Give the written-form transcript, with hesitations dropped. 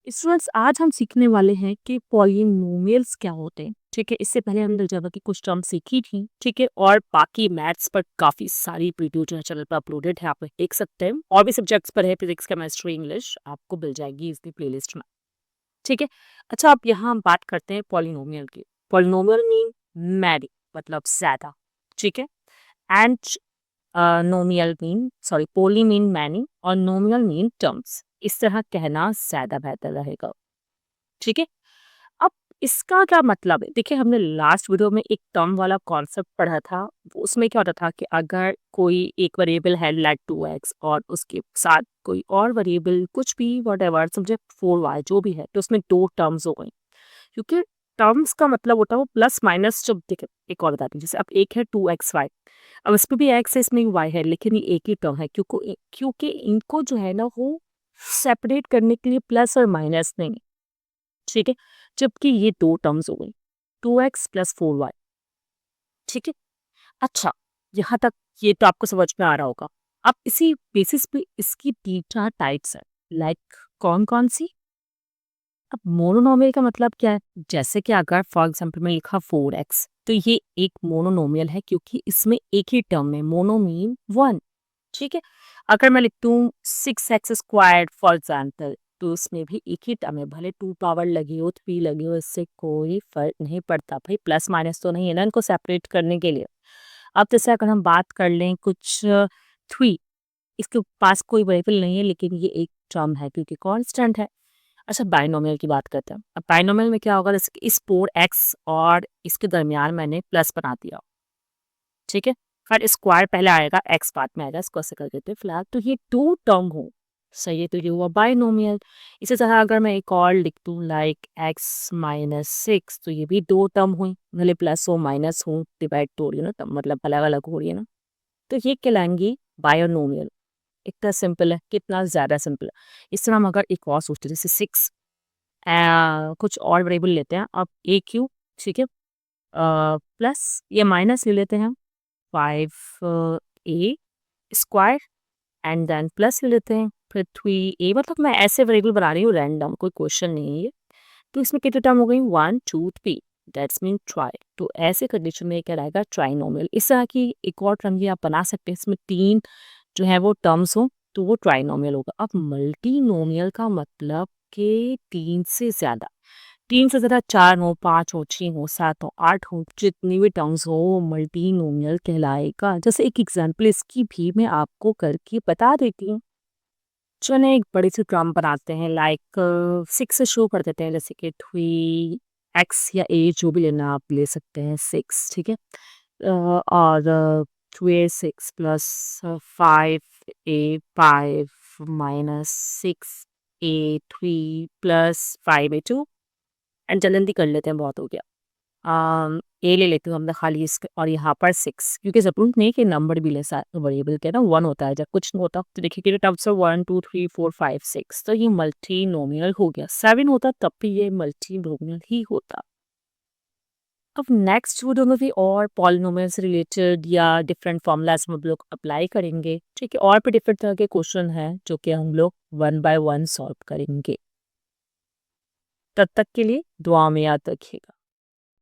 Students आज हम सीखने वाले हैं कि पॉलिनोमियल्स क्या होते हैं। ठीक है, इससे पहले हमने अलजेब्रा की कुछ टर्म सीखी थी। ठीक है, और बाकी मैथ्स पर काफी सारी वीडियो जो है चैनल पर अपलोडेड है, आप देख सकते हैं। और भी सब्जेक्ट्स पर है, फिजिक्स केमिस्ट्री इंग्लिश, आपको मिल जाएगी इसकी प्लेलिस्ट में। ठीक है, अच्छा अब यहाँ हम बात करते हैं पॉलिनोमियल की। पॉलिनोमियल मीन मैनी, मतलब ज्यादा। ठीक है, and nomial mean poly mean many और नोमियल मीन टर्म्स। इस तरह कहना ज्यादा बेहतर रहेगा। ठीक है, अब इसका क्या मतलब है? देखिए, हमने लास्ट वीडियो में एक टर्म वाला कॉन्सेप्ट पढ़ा था। उसमें क्या होता था कि अगर कोई एक वेरिएबल है लाइक 2x और उसके साथ कोई और वेरिएबल कुछ भी वॉटएवर समझे 4y जो भी है, तो उसमें दो टर्म्स हो गई। क्योंकि टर्म्स का मतलब होता है वो प्लस माइनस। जब देखिए एक और बताती हूँ, जैसे अब एक है 2xy, अब इस पे भी x है इसमें भी y है, लेकिन ये एक ही टर्म है क्योंकि क्योंकि इनको जो है ना वो सेपरेट करने के लिए प्लस और माइनस नहीं है। ठीक है, जबकि ये दो टर्म्स हो गई 2x प्लस 4y। ठीक है, अच्छा यहाँ तक ये तो आपको समझ में आ रहा होगा। अब इसी बेसिस पे इसकी तीन टाइप्स है। लाइक कौन कौन सी? अब मोनोनोमियल का मतलब क्या है? जैसे कि अगर फॉर एग्जाम्पल में लिखा 4x, तो ये एक मोनोनोमियल है क्योंकि इसमें एक ही टर्म है, मोनो मीन 1। ठीक है, अगर मैं लिखती हूँ 6x² फॉर एग्जाम्पल, तो उसमें भी एक ही टर्म है, भले 2 पावर लगी हो 3 लगी हो, इससे कोई फर्क नहीं पड़ता। भाई प्लस माइनस तो नहीं है ना इनको सेपरेट करने के लिए। अब जैसे अगर हम बात कर लें कुछ 3, इसके पास कोई वेरिएबल नहीं है लेकिन ये एक टर्म है क्योंकि कांस्टेंट है। अच्छा बाइनोमियल की बात करते हैं। अब बाइनोमियल में क्या होगा, जैसे कि इस 4x और इसके दरमियान मैंने प्लस बना दिया। ठीक है, फिर स्क्वायर पहले आएगा, x बाद में आएगा, इसको ऐसे कर देते हैं फिलहाल। तो ये टू टर्म हो, सही है, तो ये हुआ बाइनोमियल। इसी तरह अगर मैं एक और लिख दूँ लाइक x-6, तो ये भी दो टर्म हुई, भले प्लस हो माइनस हो, डिवाइड तो हो रही है ना, तब मतलब अलग अलग हो रही है ना, तो ये कहलाएंगी बायोनोमियल। इतना सिंपल है, कितना ज़्यादा सिंपल है। इस तरह हम अगर एक और सोचते हैं, जैसे 6 कुछ और वेरिएबल लेते हैं, अब ए क्यू। ठीक है, प्लस ये माइनस ले लेते हैं 5a square and then plus ले लेते हैं फिर 3a। मतलब मैं ऐसे वेरिएबल बना रही हूँ रैंडम, कोई क्वेश्चन नहीं है ये। तो इसमें कितने टर्म हो गई? 1 2 3, दैट्स मीन ट्राई। तो ऐसे कंडीशन में क्या रहेगा? ट्राइनोमियल। इस तरह की एक और टर्म भी आप बना सकते हैं, इसमें 3 जो है वो टर्म्स हो, तो वो ट्राइनोमियल होगा। अब मल्टीनोमियल का मतलब कि 3 से ज़्यादा, 3 से ज़्यादा, 4 हो, 5 हो, 6 हो, 7 हो, 8 हो, जितनी भी टर्म्स हो वो मल्टीनोमियल कहलाएगा। जैसे एक एग्जांपल इसकी भी मैं आपको करके बता देती हूँ। चलिए एक बड़ी सी टर्म बनाते हैं, लाइक 6 से शुरू कर देते हैं, जैसे कि 3x या a जो भी लेना आप ले सकते हैं 6। ठीक है, और 2a6 plus 5a5 minus 6a3 plus 5a2। And जल्दी कर लेते हैं, बहुत हो गया। ए ले लेती हूँ हमने खाली इसके, और यहाँ पर 6, क्योंकि जरूरत नहीं कि नंबर भी ले, वेरिएबल के ना 1 होता है, जब कुछ नहीं होता तो देखिए कि टर्म्स 1 2 3 4 5 6, तो ये मल्टी नोमिनल हो गया। 7 होता तब भी ये मल्टी नोमिनल ही होता। अब नेक्स्ट वीडियो में भी और पॉलिनोमियल से रिलेटेड या डिफरेंट फॉर्मूलाज हम लोग अप्लाई करेंगे। ठीक है, और भी डिफरेंट तरह के क्वेश्चन हैं जो कि हम लोग 1 बाय 1 सॉल्व करेंगे। तब तक के लिए दुआ में याद रखिएगा।